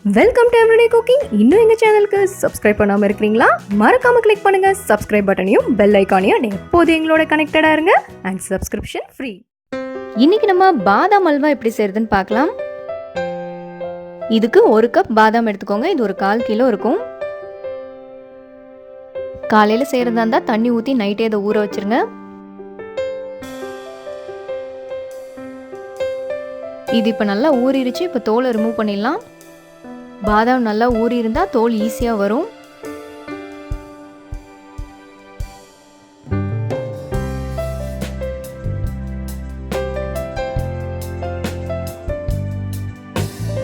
Welcome to everyday cooking. இன்னும் எங்கள் சேனலுக்கு சப்ஸ்கிரைப் பண்ணாமல் இருக்கிறீங்களா? மறக்காமல் கிளிக் பண்ணுங்கள் சப்ஸ்கிரைப் பட்டனையும் பெல் ஐக்கானையும். எப்போது எங்களோட கனெக்டடாக இருங்க அண்ட் சப்ஸ்கிரிப்ஷன் ஃப்ரீ. இன்னைக்கு நம்ம பாதாம் அல்வா எப்படி செய்யறதுன்னு பார்க்கலாம். இதுக்கு 1 கப் பாதாம் எடுத்துக்கோங்க. இது ஒரு 1/4 கிலோ இருக்கும். காலையில் செய்கிறதா இருந்தால் தண்ணி ஊற்றி நைட்டே இதை ஊற வச்சிருங்க. இது இப்போ நல்லா ஊறிடுச்சு. இப்போ தோலை ரிமூவ் பண்ணிடலாம். பாதாம் நல்லா ஊறி இருந்தால் தோல் ஈஸியாக வரும்.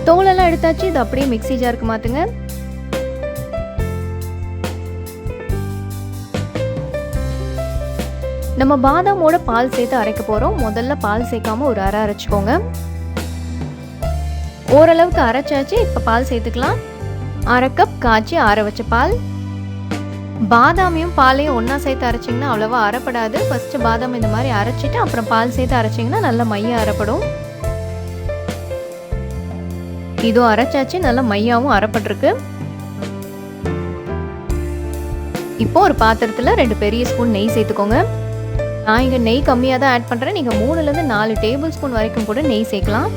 தோலெல்லாம் எடுத்தாச்சு. இது அப்படியே மிக்ஸி ஜாருக்கு மாற்றுங்க. நம்ம பாதாமோட பால் சேர்த்து அரைக்க போகிறோம். முதல்ல பால் சேர்க்காம ஒரு அரை அரைச்சிக்கோங்க. ஓரளவுக்கு அரைச்சாச்சு. இப்போ பால் சேர்த்துக்கலாம். 1/2 கப் காய்ச்சி ஆற வச்ச பால். பாதாமையும் பாலையும் ஒன்றா சேர்த்து அரைச்சிங்கன்னா அவ்வளோவா அரைப்படாது. ஃபஸ்ட்டு பாதாம் இந்த மாதிரி அரைச்சிட்டு அப்புறம் பால் சேர்த்து அரைச்சிங்கன்னா நல்லா மையம் அரைப்படும். இதுவும் அரைச்சாச்சு. நல்லா மையாவும் அரைப்பட்டிருக்கு. இப்போ ஒரு பாத்திரத்தில் 2 பெரிய ஸ்பூன் நெய் சேர்த்துக்கோங்க. நான் இங்கே நெய் கம்மியாக தான் ஆட் பண்ணுறேன். நீங்கள் 3லேருந்து 4 டேபிள் ஸ்பூன் வரைக்கும் கூட நெய் சேர்க்கலாம்.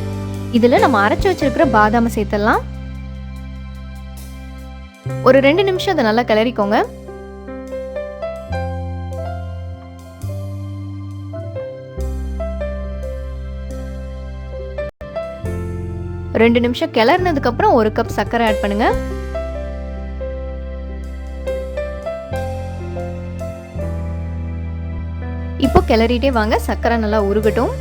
இதில் நம்ம அரைச்சி வச்சிருக்கிற பாதாமை சேர்த்துடலாம். ஒரு 2 நிமிஷம் அதை நல்லா கிளறிக்கோங்க. ரெண்டு நிமிஷம் கிளறினதுக்கு அப்புறம் 1 கப் சர்க்கரை ஆட் பண்ணுங்க. இப்போ கிளறிட்டே வாங்க. சர்க்கரை நல்லா உருகட்டும்.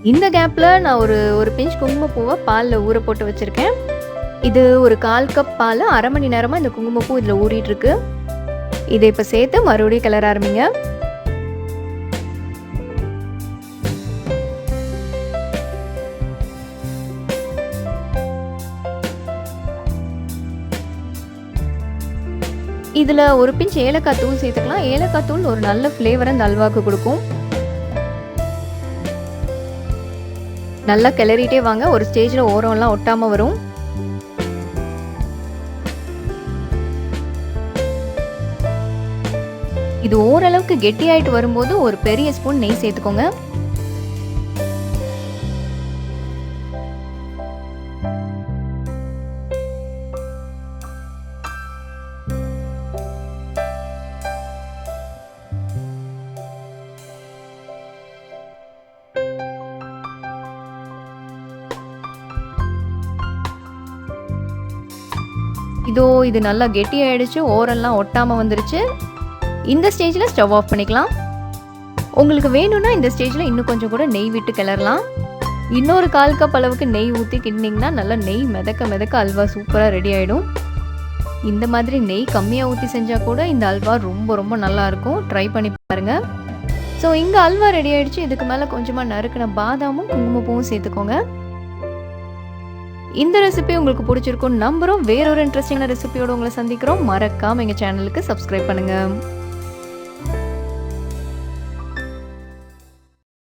இந்த கேப்ல நான் ஒரு பிஞ்ச் குங்குமப்பூவை பாலில் ஊற போட்டு வச்சிருக்கேன். இது ஒரு 1/4 கப் பால். 1/2 மணி நேரமா இந்த குங்குமப்பூ இதில் ஊறிட்டு இருக்கு. இதை இப்போ சேர்த்து மறுபடியும் கிளற ஆரம்பிங்க. இதில் ஒரு பிஞ்ச் ஏலக்காய் தூள் சேர்த்துக்கலாம். ஏலக்காய் தூள் ஒரு நல்ல ஃப்ளேவரை இந்த அல்வாவுக்கு கொடுக்கும். நல்லா கிளறிட்டே வாங்க. ஒரு ஸ்டேஜில் ஓரம்லாம் ஒட்டாமல் வரும். இது ஓரளவுக்கு கெட்டியாயிட்டு வரும்போது ஒரு பெரிய ஸ்பூன் நெய் சேர்த்துக்கோங்க. இது நல்லா கெட்டி ஆயிடுச்சு. ஓரெல்லாம் ஒட்டாமல் வந்துருச்சு. இந்த ஸ்டேஜில் ஸ்டவ் ஆஃப் பண்ணிக்கலாம். உங்களுக்கு வேணும்னா இந்த ஸ்டேஜில் இன்னும் கொஞ்சம் கூட நெய் விட்டு கிளறலாம். இன்னொரு 1/4 கப் அளவுக்கு நெய் ஊற்றி கிண்டிங்கன்னா நல்லா நெய் மிதக்க அல்வா சூப்பராக ரெடி ஆகிடும். இந்த மாதிரி நெய் கம்மியாக ஊற்றி செஞ்சால் கூட இந்த அல்வா ரொம்ப நல்லாயிருக்கும். ட்ரை பண்ணி பாருங்கள். ஸோ இங்கே அல்வா ரெடி ஆகிடுச்சு. இதுக்கு மேலே கொஞ்சமாக நறுக்கின பாதாமும் குங்குமப்பூவும் சேர்த்துக்கோங்க. இந்த ரெசிபி உங்களுக்கு பிடிச்சிருக்கும் நம்புறோம். வேறொரு இன்ட்ரெஸ்டிங்கான ரெசிபியோட உங்களை சந்திக்கிறோம். மறக்காம எங்க சேனலுக்கு சப்ஸ்கிரைப் பண்ணுங்க.